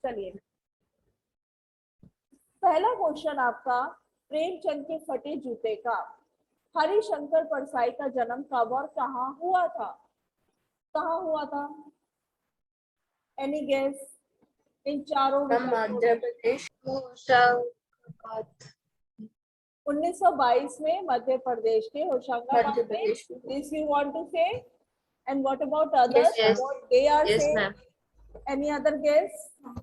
चलिए, पहला क्वेश्चन आपका, प्रेमचंद के फटे जूते का हरिशंकर परसाई का जन्म कब और कहाँ हुआ था? कहाँ हुआ था? Any guess? इन चारों मध्य प्रदेश। 1922 में मध्य प्रदेश के होशंगाबाद में। This you want to say? And what about others? What they are say? Any other guess?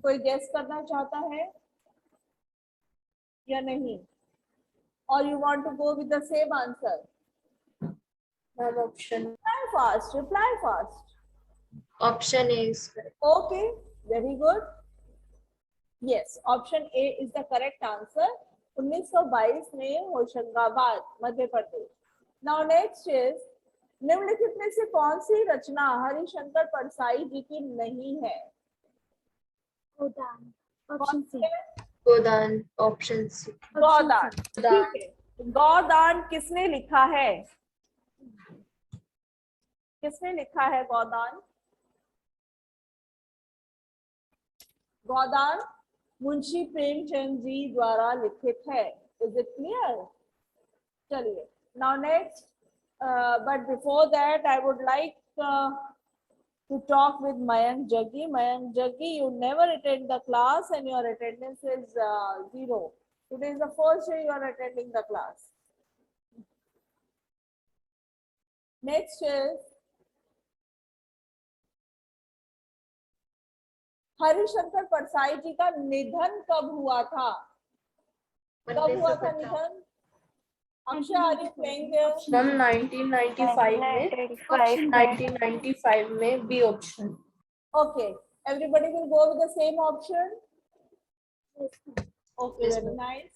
कोई गेस करना चाहता है या नहीं? और you want to go with the same answer? Option. Reply fast, reply fast. Option A is correct. Okay, very good. Yes, option A is the correct answer. 1922 में Hoshangabad, Madhya Pradesh. Now next is, निम्नलिखित में से कौन सी रचना हरिशंकर परसाई जी की नहीं है? गोदान। कौन सी है? गोदान। Option C. गोदान। ठीक है, गोदान किसने लिखा है? किसने लिखा है गोदान? गोदान मुंशी प्रेमचंद जी द्वारा लिखित है। Is it clear? चलिए, now next, but before that I would like to talk with Mayank Jaggi. Mayank Jaggi, you never attend the class and your attendance is 0. Today is the first day you are attending the class. Next is, Harishankar Parsai ji का निधन कब हुआ था? कब हुआ था निधन? Akshay, are you playing there? 1995 में। 1995 में B option. Okay, everybody will go with the same option. Okay, very nice.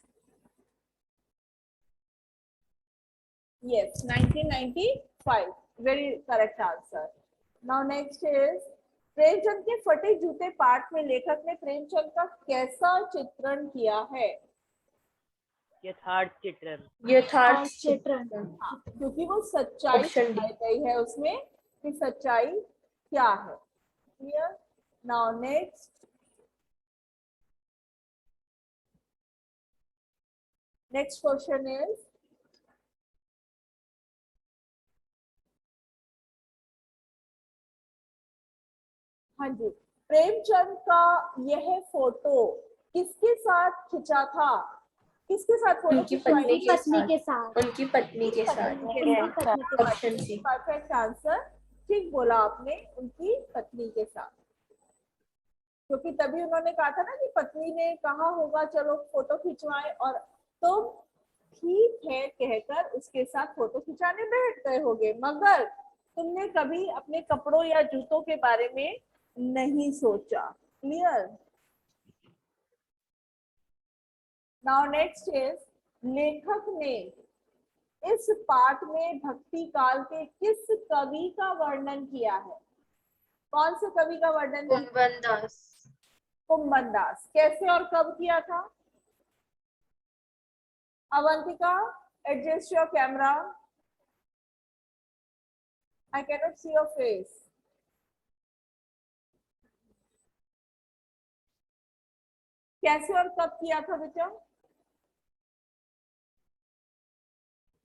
Yes, 1995. Very correct answer. Now next is, Premchand के फटे जूते पाठ में लेखक ने प्रेमचंद का कैसा चित्रण किया है? यथार्थ चित्रण। यथार्थ चित्रण। क्योंकि वो सच्चाई दिखाई गई है उसमें कि सच्चाई क्या है। Clear? Now next, next question is, हाँ जी, प्रेमचंद का यह फोटो किसके साथ खिंचा था? किसके साथ फोटो? उनकी पत्नी के साथ। उनकी पत्नी के साथ। Option C. परफेक्ट आंसर, ठीक बोला आपने, उनकी पत्नी के साथ। क्योंकि तभी उन्होंने कहा था ना कि पत्नी ने कहा होगा चलो फोटो खिंचवाएं, और तुम ठीक है कहकर उसके साथ फोटो खिंचाने बैठ गए होगे, मगर तुमने कभी अपने कपड़ों या जूतों के बारे में नहीं सोचा। क्लियर? नाउ नेक्स्ट इज, लेखक ने इस पाठ में भक्ति काल के किस कवि का वर्णन किया है? कौन से कवि का वर्णन? कुंभन दास। कुंभन दास। कैसे और कब किया था? Avantika, adjust your camera, I cannot see your face. कैसे और कब किया था बेटा?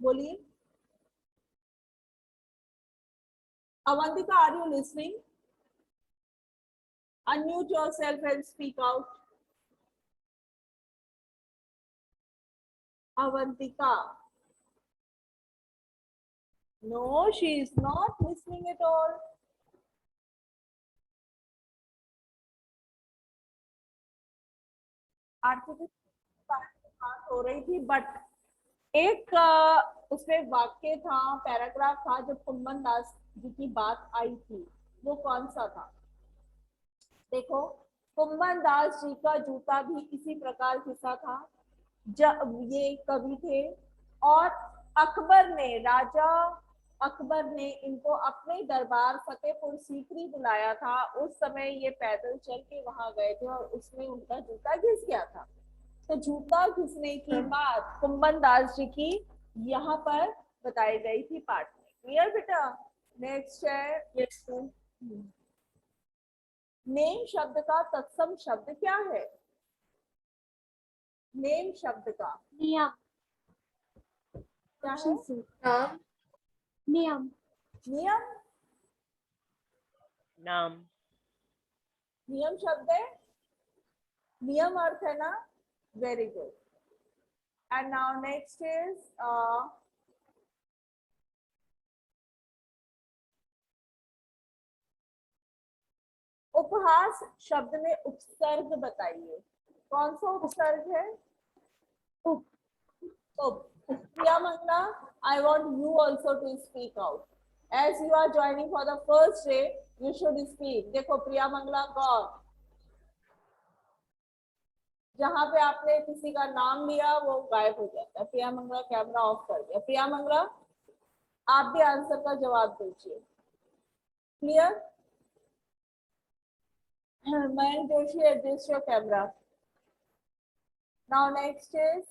बोलिए। Avantika, are you listening? Unmute yourself and speak out. Avantika. No, she is not listening at all. आरती बात हो रही थी, बट एक उसमें वाक्य था, पैराग्राफ था, जब कुंभन दास जी की बात आई थी, वो कौन सा था? देखो, कुंभन दास जी का जूता भी इसी प्रकार घिसा था। जब ये कवि थे और अकबर ने, राजा अकबर ने इनको अपने दरबार फतेहपुर सीकरी बुलाया था, उस समय ये पैदल चल के वहां गए थे और उसमें उनका जूता घिस गया था। तो जूता घिसने की बात कुंभन दास जी की यहाँ पर बताई गई थी पाठ में। क्लियर बेटा? नेक्स्ट है, नेम शब्द का तत्सम शब्द क्या है? नेम शब्द का नियम। क्या है? ऑप्शन सी नाम, नियम। नियम। नाम, नियम शब्द है, नियम अर्थ है ना। Very good. And now next is उपहास शब्द में उपसर्ग बताइए। कौन सा उपसर्ग है? उप। उप। Priya Mangla, I want you also to speak out. As you are joining for the first day, you should speak. देखो प्रिया मंगला गौर, जहाँ पे आपने किसी का नाम लिया वो गायब हो जाता है। प्रिया मंगला कैमरा ऑफ कर दिया। प्रिया मंगला आप भी आंसर का जवाब दीजिए। Clear? Mayank Joshi, adjust your camera. Now next is,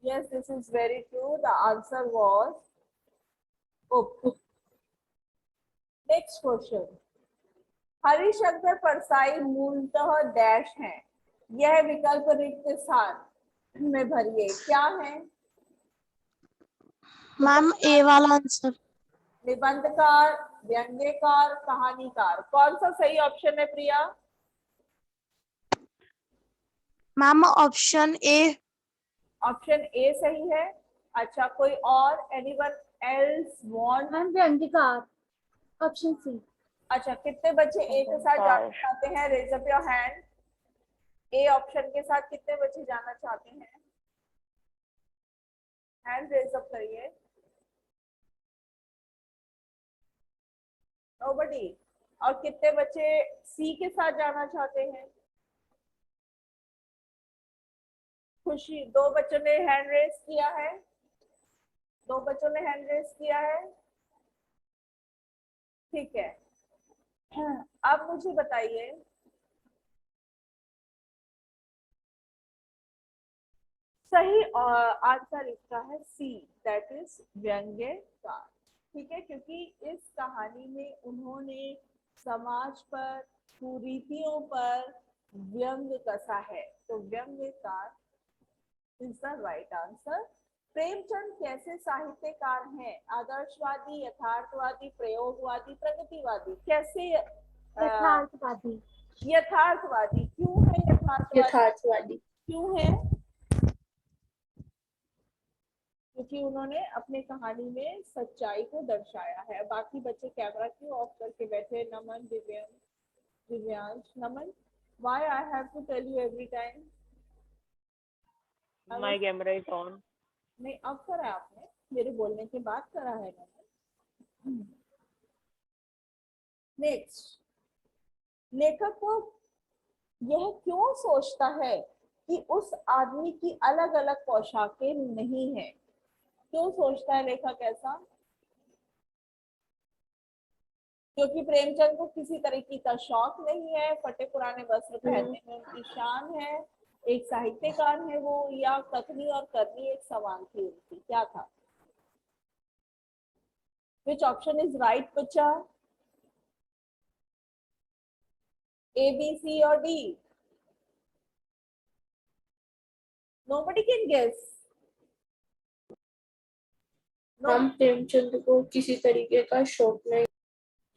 yes, this is very true. The answer was up. Next question. Hari शब्द परसाई मूलतः डैश है। यह विकल्प रिक्त स्थान में भरिए। क्या है? मैम ए वाला आंसर। निबंधकार, व्यंग्यकार, कहानीकार। कौन सा सही ऑप्शन है Priya? Ma'am option A. Option A सही है। अच्छा, कोई और? Anyone else want? मैम व्यंग्यकार। Option C. अच्छा, कितने बच्चे ए के साथ जाना चाहते हैं? Raise up your hand. A option के साथ कितने बच्चे जाना चाहते हैं? हैंड रेज अप करिए। नोबडी। और कितने बच्चे सी के साथ जाना चाहते हैं? खुशी, दो बच्चों ने हैंड रेज किया है। दो बच्चों ने हैंड रेज किया है। ठीक है, अब मुझे बताइए, सही आंसर इसका है सी, दैट इज व्यंग्यकार। ठीक है, क्योंकि इस कहानी में उन्होंने समाज पर, कुरीतियों पर व्यंग कसा है। तो व्यंग्यकार is the right answer. Premchand कैसे साहित्यकार हैं? आदर्शवादी, यथार्थवादी, प्रयोगवादी, प्रगतिवादी? कैसे? यथार्थवादी। यथार्थवादी। क्यों है यथार्थवादी? यथार्थवादी। क्यों है? क्योंकि उन्होंने अपने कहानी में सच्चाई को दर्शाया है। बाकी बच्चे कैमरा क्यों ऑफ करके बैठे? नमन, दिव्यांश, नमन, why I have to tell you every time? my camera is on. नहीं, अब करा है आपने, मेरे बोलने के बाद करा है मैंने। नेक्स्ट, लेखक को यह क्यों सोचता है कि उस आदमी की अलग अलग पोशाकें नहीं है? क्यों सोचता है लेखक ऐसा? क्योंकि प्रेमचंद को किसी तरीके का शौक नहीं है, फटे पुराने वस्त्र पहनने में उनकी शान है, एक साहित्यकार है वो, या कथनी और करनी एक सवाल थी उनकी? क्या था? Which option is right, बच्चा? A, B, C or D? Nobody can guess. हम प्रेमचंद को किसी तरीके का शौक नहीं।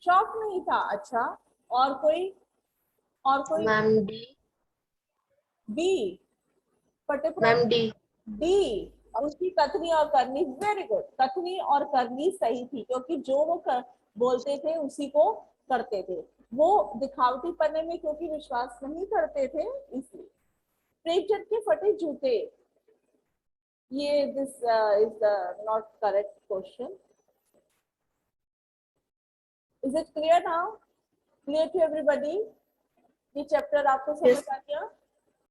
शौक नहीं था। अच्छा, और कोई? और कोई? Ma'am D. B, ma'am D. D, उसकी कथनी और करनी। वेरी गुड, कथनी और करनी सही थी, क्योंकि जो वो बोलते थे उसी को करते थे। वो दिखावटी पन्ने में क्योंकि विश्वास नहीं करते थे, इसलिए। प्रेमचंद के फटे जूते, ये this is the not correct question. Is it clear now? Clear to everybody? ये चैप्टर आपको समझ आ गया?